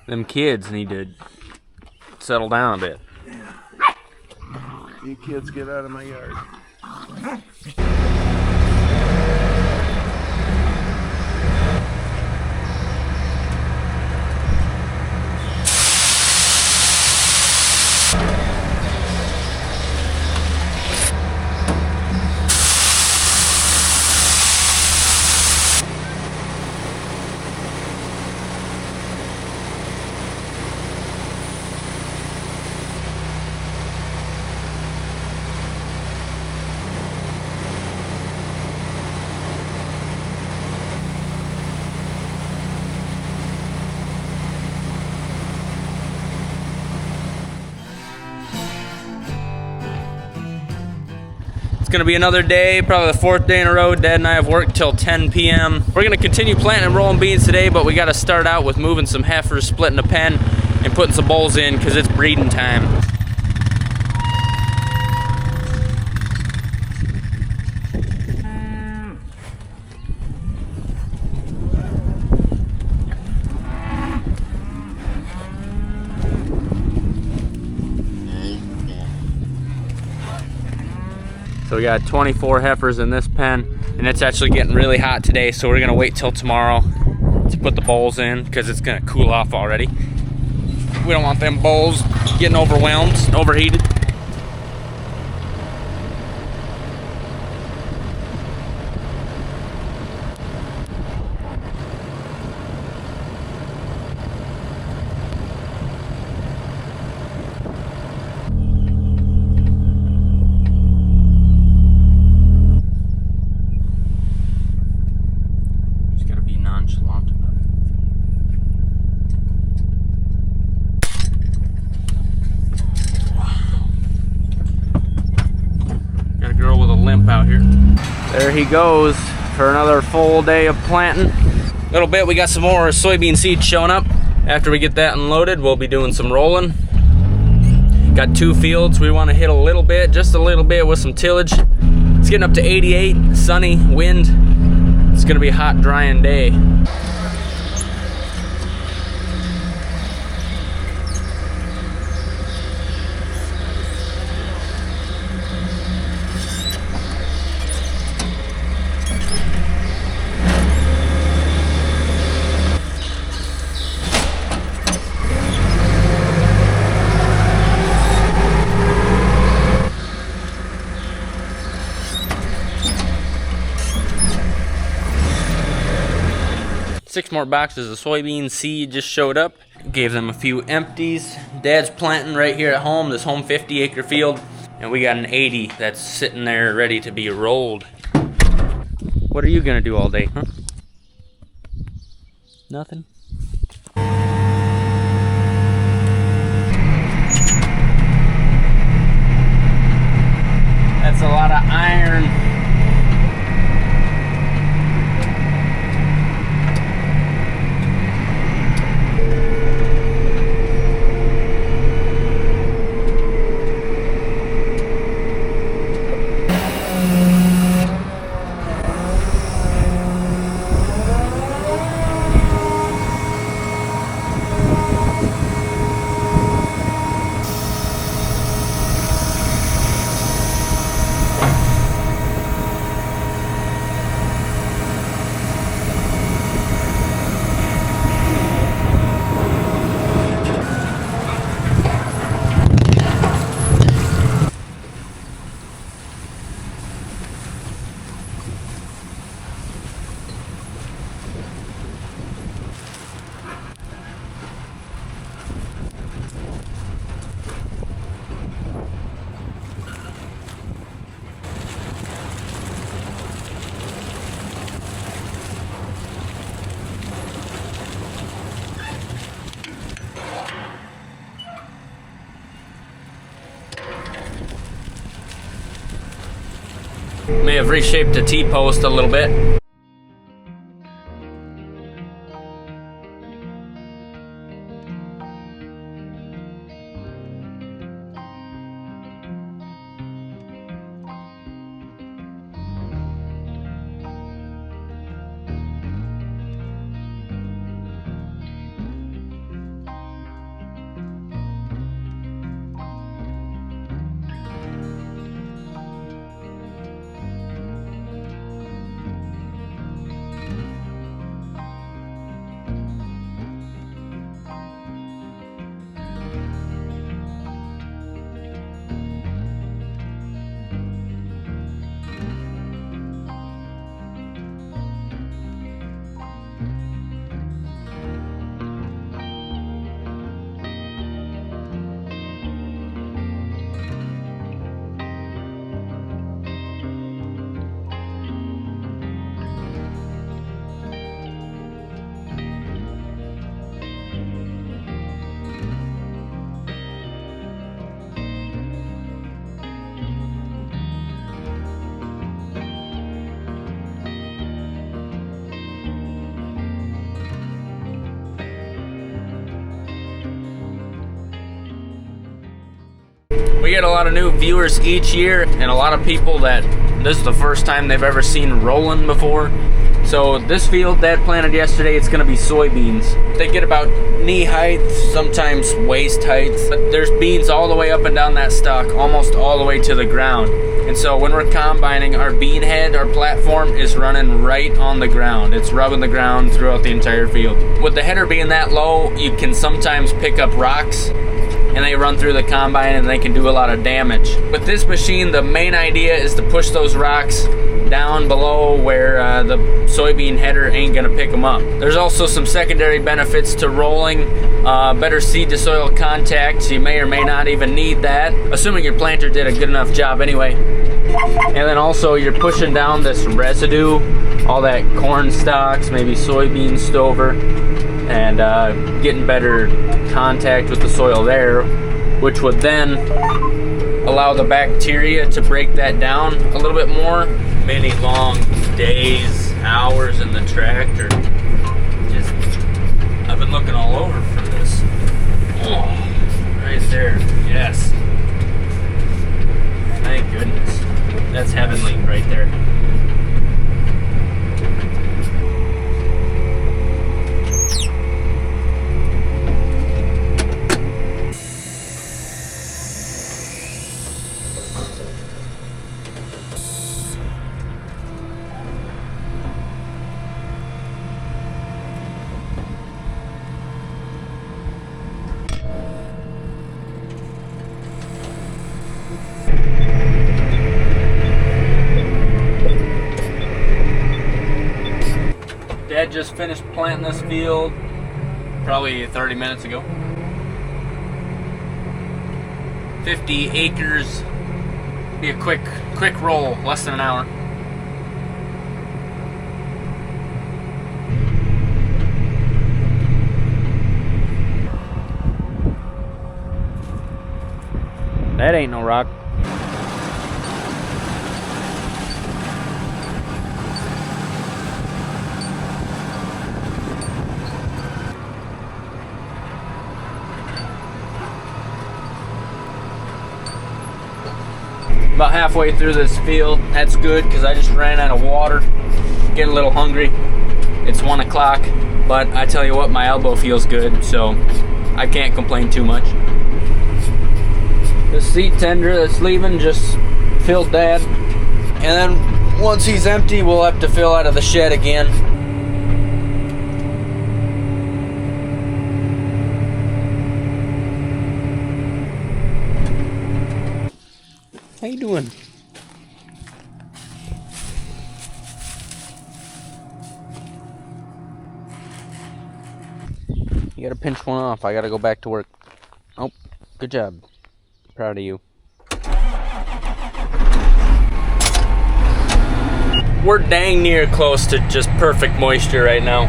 Them kids need to settle down a bit. Yeah. You kids get out of my yard. It's gonna be another day, probably the 4th day in a row. Dad and I have worked till 10 p.m. We're gonna continue planting and rolling beans today, but we gotta start out with moving some heifers, splitting a pen, and putting some bulls in because it's breeding time. So we got 24 heifers in this pen, and it's actually getting really hot today, so we're gonna wait till tomorrow to put the bulls in because it's gonna cool off already. We don't want them bulls getting overwhelmed, overheated. Out here. There he goes for another full day of planting. A little bit, we got some more soybean seeds showing up. After we get that unloaded, we'll be doing some rolling. Got 2 fields we want to hit a little bit, just a little bit with some tillage. It's getting up to 88, sunny, wind. It's gonna be a hot, drying day. Six more boxes of soybean seed just showed up. Gave them a few empties. Dad's planting right here at home, this home 50-acre field. And we got an 80 that's sitting there ready to be rolled. What are you gonna do all day, huh? Nothing? That's a lot of iron. May have reshaped the T-post a little bit. We get a lot of new viewers each year, and a lot of people that this is the first time they've ever seen rolling before. So this field that planted yesterday, it's gonna be soybeans. They get about knee height, sometimes waist height. But there's beans all the way up and down that stalk, almost all the way to the ground. And so when we're combining, our bean head, our platform is running right on the ground. It's rubbing the ground throughout the entire field. With the header being that low, you can sometimes pick up rocks and they run through the combine and they can do a lot of damage. With this machine, the main idea is to push those rocks down below where the soybean header ain't gonna pick them up. There's also some secondary benefits to rolling, better seed to soil contact. You may or may not even need that, assuming your planter did a good enough job anyway. And then also you're pushing down this residue, all that corn stalks, maybe soybean stover, and getting better contact with the soil there, which would then allow the bacteria to break that down a little bit more. Many long days, hours in the tractor. Just, I've been looking all over for this. Oh, right there, yes. Thank goodness. That's heavenly right there. Dad just finished planting this field probably 30 minutes ago. 50 acres. Be a quick roll, less than an hour. That ain't no rock. About halfway through this field. That's good because I just ran out of water. Getting a little hungry. It's 1 o'clock, but I tell you what, my elbow feels good, so I can't complain too much. The seat tender that's leaving just filled that, and then once he's empty, we'll have to fill out of the shed again. How you doing? You gotta pinch one off. I gotta go back to work. Oh, good job. Proud of you. We're dang near close to just perfect moisture right now.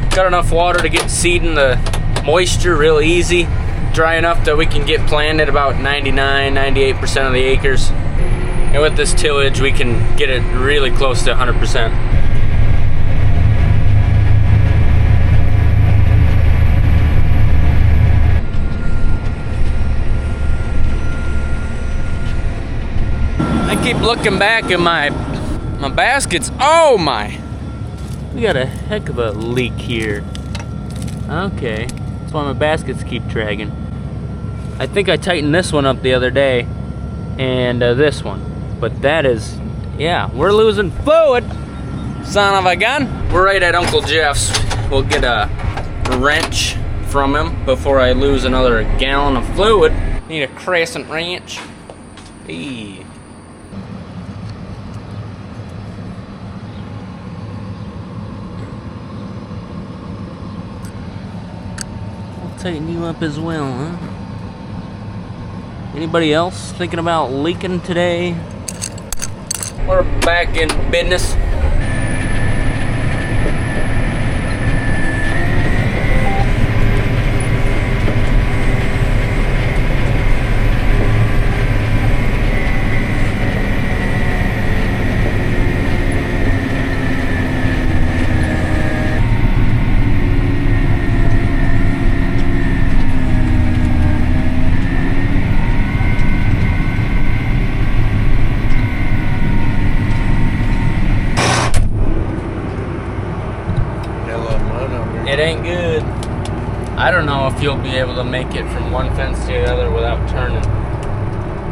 Got enough water to get seeding the moisture real easy. Dry enough that we can get planted about 99-98% of the acres. And with this tillage, we can get it really close to 100%. I keep looking back at my baskets. Oh my! We got a heck of a leak here. Okay, that's why my baskets keep dragging. I think I tightened this one up the other day, and this one. But that is, yeah, we're losing fluid, son of a gun. We're right at Uncle Jeff's. We'll get a wrench from him before I lose another gallon of fluid. Need a crescent wrench. Hey. I'll tighten you up as well, huh? Anybody else thinking about leaking today? We're back in business. ain't good. I don't know if you'll be able to make it from one fence to the other without turning.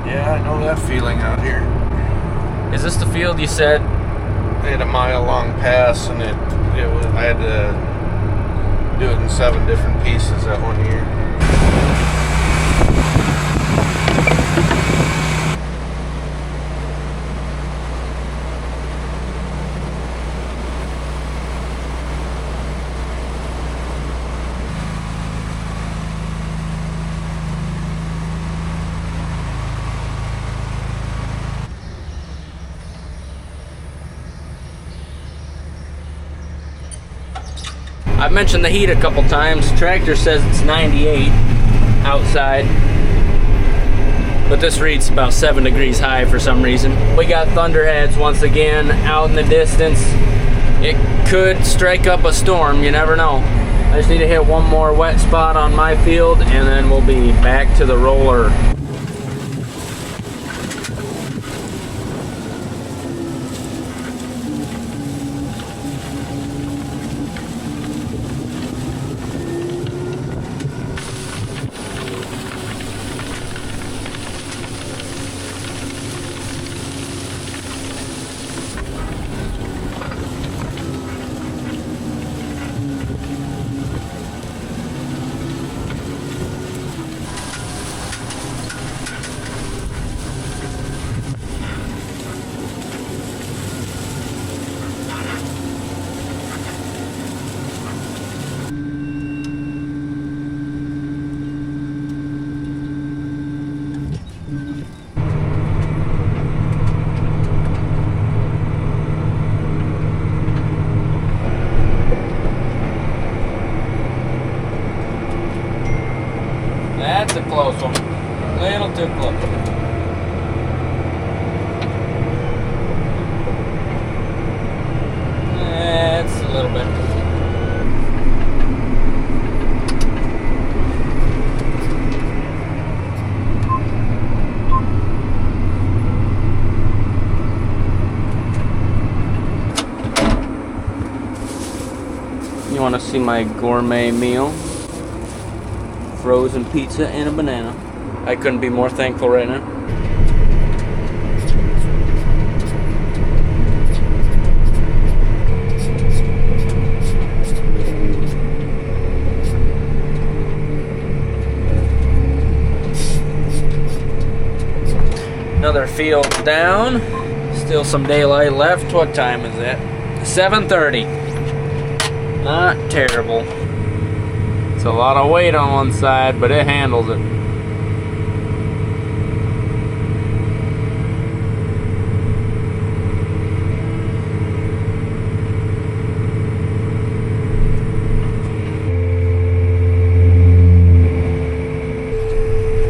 Yeah, I know that feeling out here. Is this the field you said? They had a mile-long pass, and I had to do it in 7 different pieces that one year. I've mentioned the heat a couple times. Tractor says it's 98 outside, but this reads about 7 degrees high for some reason. We got thunderheads once again out in the distance. It could strike up a storm, you never know. I just need to hit one more wet spot on my field and then we'll be back to the roller. That's a close one. A little too close. That's a little bit. You want to see my gourmet meal? Frozen pizza and a banana. I couldn't be more thankful right now. Another field down. Still some daylight left. What time is it? 7:30. Not terrible. It's a lot of weight on one side, but it handles it.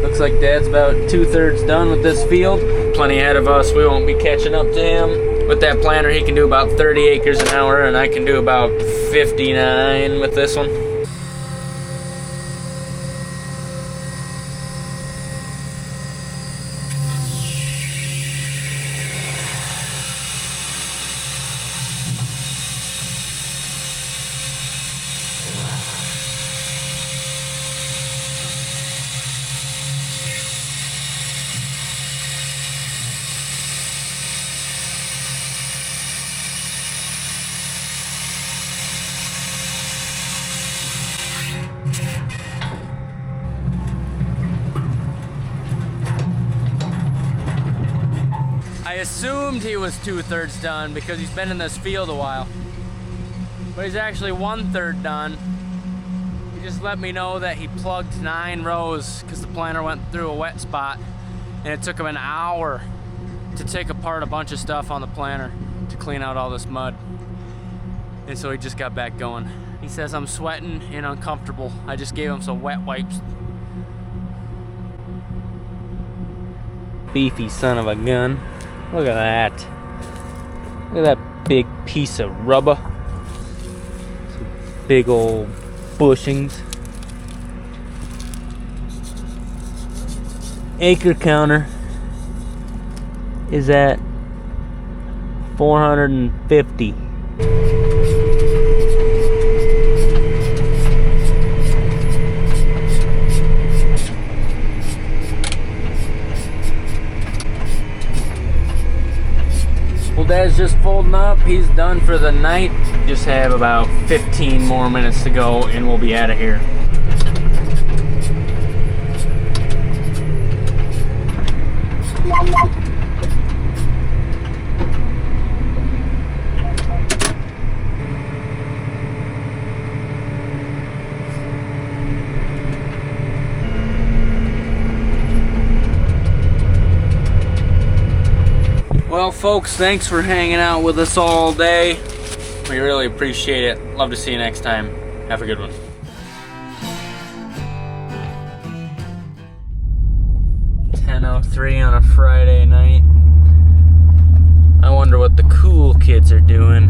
Looks like Dad's about 2/3 done with this field. Plenty ahead of us. We won't be catching up to him. With that planter, he can do about 30 acres an hour, and I can do about 59 with this one. I assumed he was 2/3 done because he's been in this field a while, but he's actually 1/3 done. He just let me know that he plugged 9 rows because the planter went through a wet spot, and it took him an hour to take apart a bunch of stuff on the planter to clean out all this mud. And so he just got back going. He says, I'm sweating and uncomfortable. I just gave him some wet wipes. Beefy son of a gun. Look at that. Look at that big piece of rubber. Some big old bushings. Acre counter is at 450. Dad's just folding up. He's done for the night. Just have about 15 more minutes to go and we'll be out of here. Well, folks, thanks for hanging out with us all day. We really appreciate it. Love to see you next time. Have a good one. On a Friday night. I wonder what the cool kids are doing.